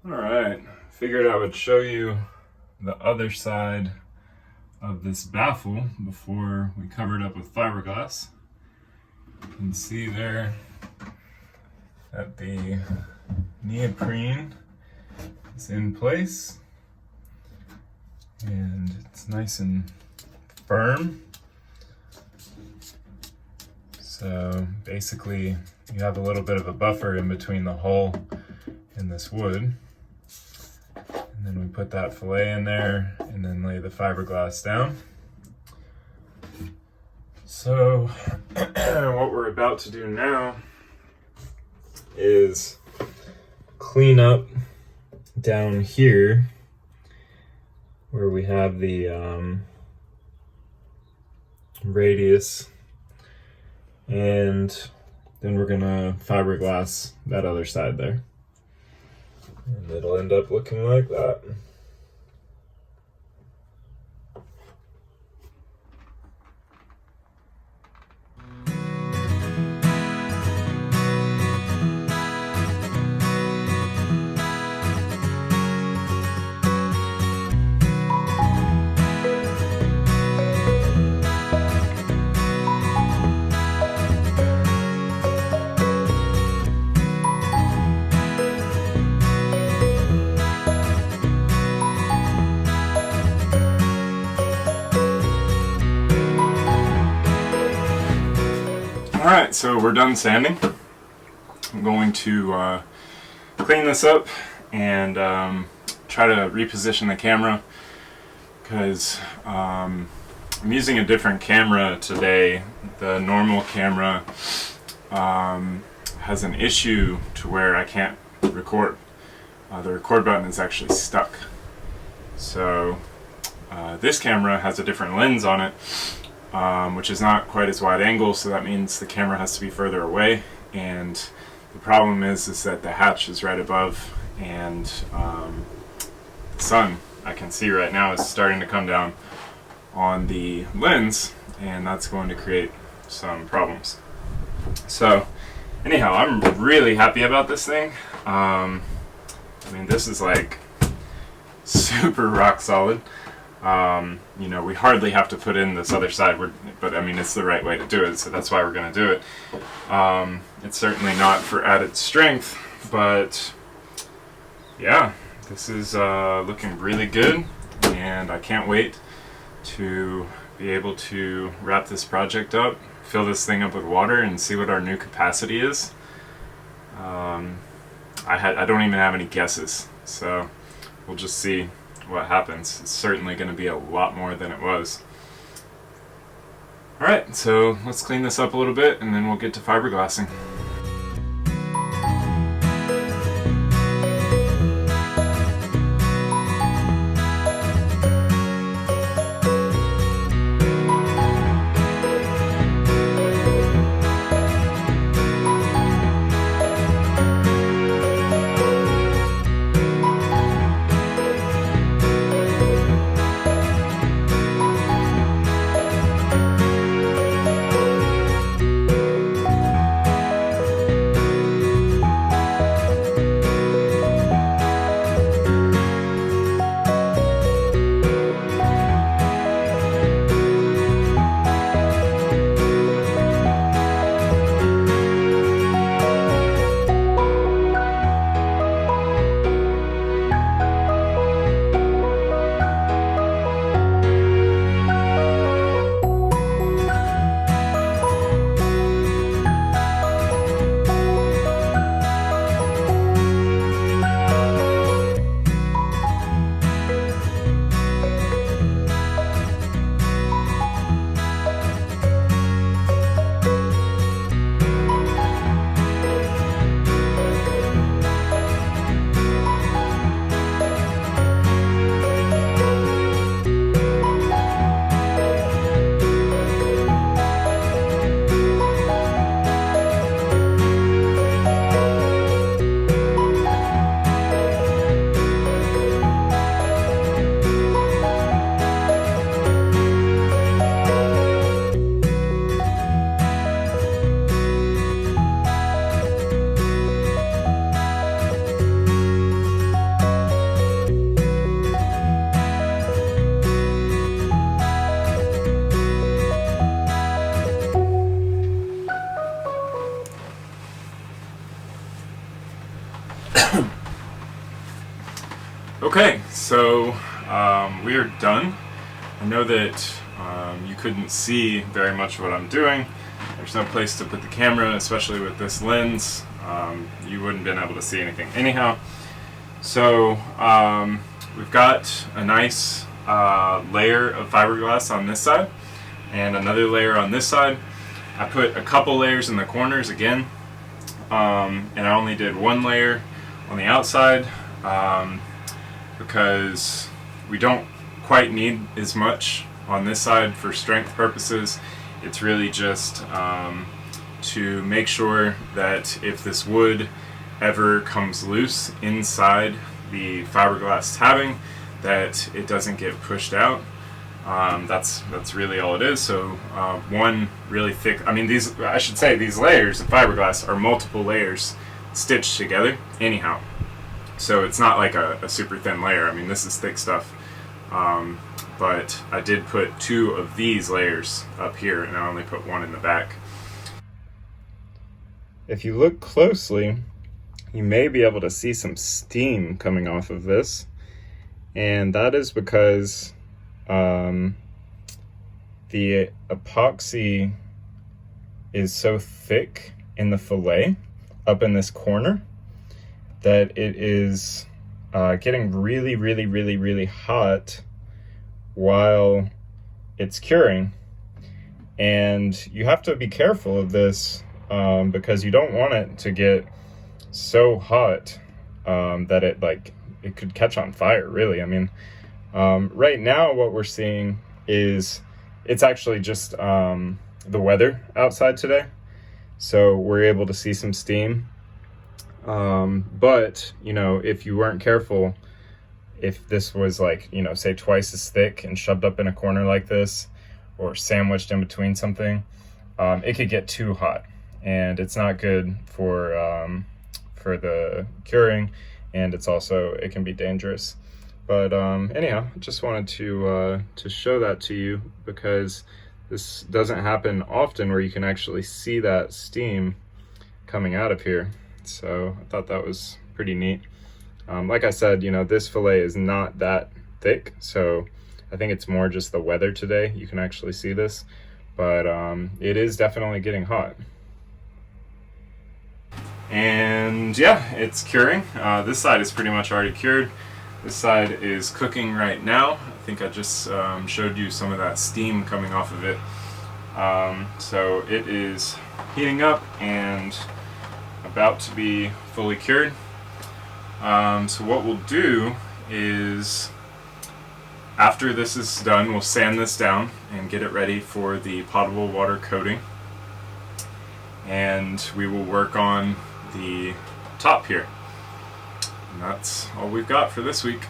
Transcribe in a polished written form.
Alright, figured I would show you the other side of this baffle before we cover it up with fiberglass. You can see there that the neoprene is in place and it's nice and firm. So basically you have a little bit of a buffer in between the hull and this wood. And then we put that fillet in there and then lay the fiberglass down. So what we're about to do now is clean up down here where we have the radius, and then we're gonna fiberglass that other side there. And it'll end up looking like that. Alright, so we're done sanding. I'm going to clean this up and try to reposition the camera because I'm using a different camera today. The normal camera has an issue to where I can't record. The record button is actually stuck. So this camera has a different lens on it, which is not quite as wide angle, so that means the camera has to be further away, and the problem is that the hatch is right above, and the sun I can see right now is starting to come down on the lens, and that's going to create some problems. So anyhow, I'm really happy about this thing. I mean, this is like super rock solid. You know, we hardly have to put in this other side, but I mean, it's the right way to do it, so that's why we're going to do it. It's certainly not for added strength, but yeah, this is looking really good, and I can't wait to be able to wrap this project up, fill this thing up with water, and see what our new capacity is. I don't even have any guesses, so we'll just see what happens. It's certainly going to be a lot more than it was. Alright, so let's clean this up a little bit and then we'll get to fiberglassing. Okay, so we are done. I know that you couldn't see very much of what I'm doing. There's no place to put the camera, especially with this lens. You wouldn't have been able to see anything anyhow. So we've got a nice layer of fiberglass on this side and another layer on this side. I put a couple layers in the corners again, and I only did one layer on the outside because we don't quite need as much on this side for strength purposes. It's really just to make sure that if this wood ever comes loose inside the fiberglass tabbing, that it doesn't get pushed out. That's really all it is. So one really thick, these layers of fiberglass are multiple layers stitched together anyhow. So it's not like a super thin layer. I mean, this is thick stuff. But I did put 2 of these layers up here, and I only put 1 in the back. If you look closely, you may be able to see some steam coming off of this, and that is because the epoxy is so thick in the fillet up in this corner that it is getting really hot while it's curing. And you have to be careful of this because you don't want it to get so hot that it could catch on fire, really. Right now what we're seeing is it's actually just the weather outside today, so we're able to see some steam. But if you weren't careful, if this was say twice as thick and shoved up in a corner like this, or sandwiched in between something, it could get too hot, and it's not good for the curing, and it can be dangerous. But anyhow, just wanted to show that to you, because this doesn't happen often where you can actually see that steam coming out of here. So I thought that was pretty neat. Like I said, this fillet is not that thick, so I think it's more just the weather today. You can actually see this, but it is definitely getting hot. And yeah, it's curing. This side is pretty much already cured. This side is cooking right now. I think I just showed you some of that steam coming off of it. So it is heating up and about to be fully cured. So what we'll do is, after this is done, we'll sand this down and get it ready for the potable water coating, and we will work on the top here. And that's all we've got for this week.